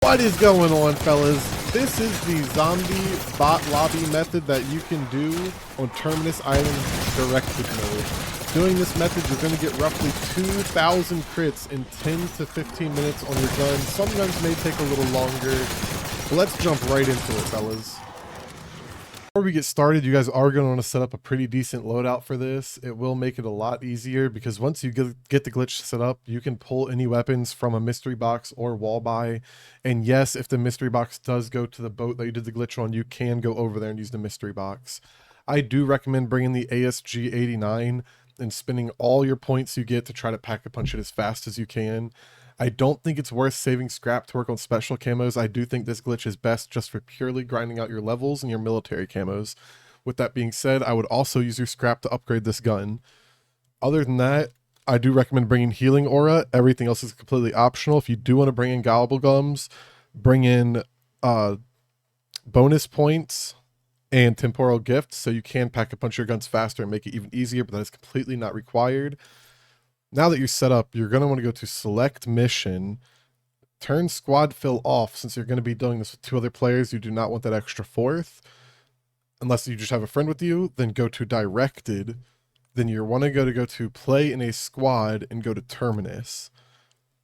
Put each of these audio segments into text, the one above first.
What is going on, fellas? This is the zombie bot lobby method that you can do on Terminus Island directed mode. Doing this method, you're going to get roughly 2,000 crits in 10 to 15 minutes on your gun. Some guns may take a little longer, but let's jump right into it, fellas. Before we get started, you guys are going to want to set up a pretty decent loadout for this. It will make it a lot easier because once you get the glitch set up, you can pull any weapons from a mystery box or wall buy. And yes, if the mystery box does go to the boat that you did the glitch on, you can go over there and use the mystery box. I do recommend bringing the ASG 89 and spending all your points you get to try to pack a punch it as fast as you can. I don't think it's worth saving scrap to work on special camos. I do think this glitch is best just for purely grinding out your levels and your military camos. With that being said, I would also use your scrap to upgrade this gun. Other than that, I do recommend bringing healing aura. Everything else is completely optional. If you do want to bring in gobble gums, bring in bonus points and temporal gifts so you can pack a punch your guns faster and make it even easier, but that is completely not required. Now that you're set up, you're going to want to go to select mission, turn squad fill off. Since you're going to be doing this with 2 other players, you do not want that extra 4th. Unless you just have a friend with you, then go to directed. Then you want to go to play in a squad and go to terminus.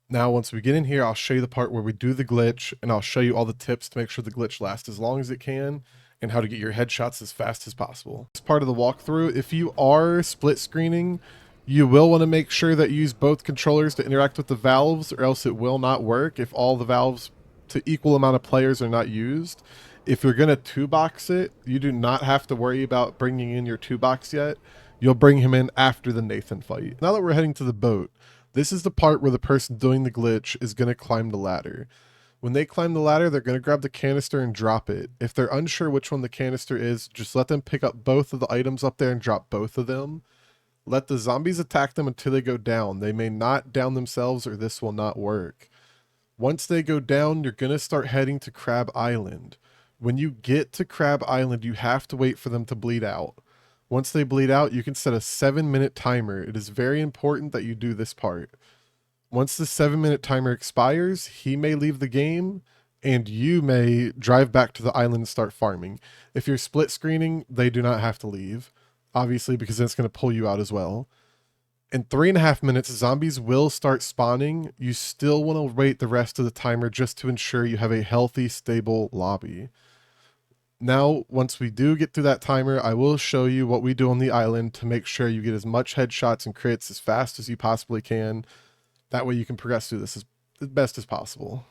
Now, once we get in here, I'll show you the part where we do the glitch, and I'll show you all the tips to make sure the glitch lasts as long as it can, and how to get your headshots as fast as possible. As part of the walkthrough, if you are split screening, you will want to make sure that you use both controllers to interact with the valves, or else it will not work if all the valves to equal amount of players are not used. If you're going to 2-box it, you do not have to worry about bringing in your 2-box yet. You'll bring him in after the Nathan fight. Now that we're heading to the boat, this is the part where the person doing the glitch is going to climb the ladder. When they climb the ladder, they're going to grab the canister and drop it. If they're unsure which one the canister is, just let them pick up both of the items up there and drop both of them. Let the zombies attack them until they go down. They may not down themselves or this will not work. Once they go down, you're going to start heading to Crab Island. When you get to Crab Island, you have to wait for them to bleed out. Once they bleed out, you can set a 7-minute timer. It is very important that you do this part. Once the 7-minute timer expires, he may leave the game and you may drive back to the island and start farming. If you're split screening, they do not have to leave. Obviously, because then it's going to pull you out as well. In 3.5 minutes, zombies will start spawning. You still want to wait the rest of the timer just to ensure you have a healthy, stable lobby. Now, once we do get through that timer, I will show you what we do on the island to make sure you get as much headshots and crits as fast as you possibly can. That way you can progress through this as best as possible.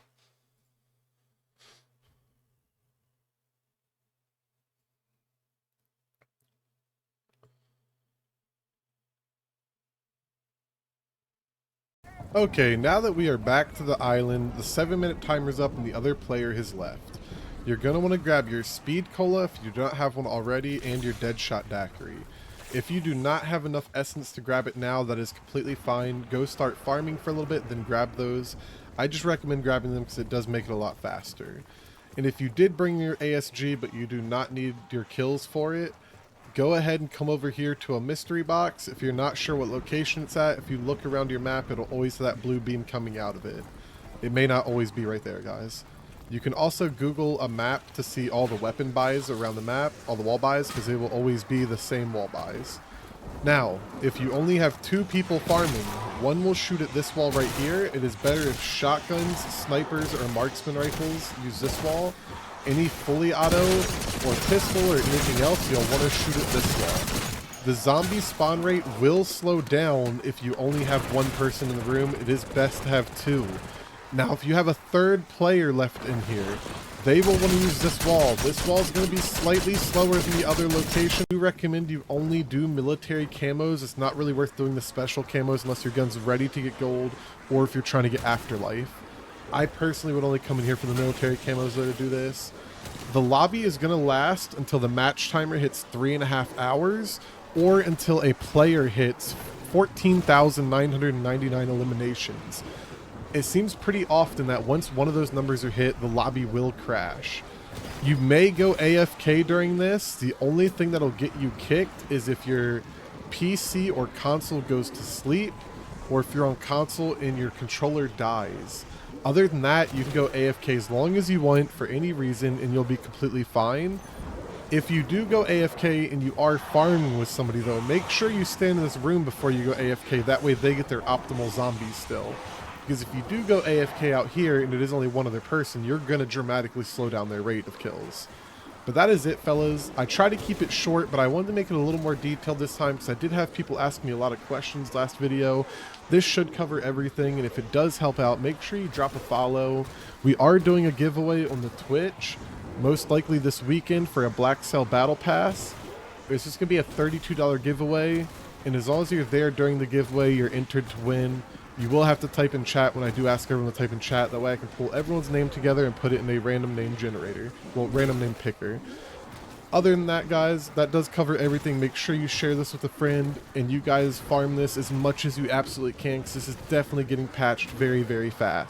Okay, now that we are back to the island, the 7-minute timer's up and the other player has left. You're going to want to grab your speed cola if you do not have one already, and your deadshot daiquiri. If you do not have enough essence to grab it now, that is completely fine. Go start farming for a little bit, then grab those. I just recommend grabbing them because it does make it a lot faster. And if you did bring your ASG but you do not need your kills for it, go ahead and come over here to a mystery box. If you're not sure what location it's at, if you look around your map, it'll always have that blue beam coming out of it. It may not always be right there, guys. You can also Google a map to see all the weapon buys around the map, all the wall buys, because they will always be the same wall buys. Now, if you only have 2 people farming, one will shoot at this wall right here. It is better if shotguns, snipers, or marksman rifles use this wall. Any fully auto or pistol or anything else, you'll want to shoot at this wall. The zombie spawn rate will slow down if you only have 1 person in the room. It is best to have 2. Now, if you have a 3rd player left in here, they will want to use this wall. This wall is going to be slightly slower than the other location. I do recommend you only do military camos. It's not really worth doing the special camos unless your gun's ready to get gold or if you're trying to get afterlife. I personally would only come in here for the military camos though to do this. The lobby is going to last until the match timer hits 3.5 hours or until a player hits 14,999 eliminations. It seems pretty often that once one of those numbers are hit, the lobby will crash. You may go AFK during this. The only thing that'll get you kicked is if your PC or console goes to sleep, or if you're on console and your controller dies. Other than that, you can go AFK as long as you want for any reason and you'll be completely fine. If you do go AFK and you are farming with somebody though, make sure you stand in this room before you go AFK. That way they get their optimal zombies still. Because if you do go AFK out here and it is only one other person, you're going to dramatically slow down their rate of kills. But that is it, fellas. I try to keep it short, but I wanted to make it a little more detailed this time because I did have people ask me a lot of questions last video. This should cover everything, and if it does help out, make sure you drop a follow. We are doing a giveaway on the Twitch, most likely this weekend for a Black Cell Battle Pass. It's just going to be a $32 giveaway, and as long as you're there during the giveaway, you're entered to win. You will have to type in chat when I do ask everyone to type in chat. That way I can pull everyone's name together and put it in a random name generator. Well, random name picker. Other than that, guys, that does cover everything. Make sure you share this with a friend and you guys farm this as much as you absolutely can because this is definitely getting patched very, very fast.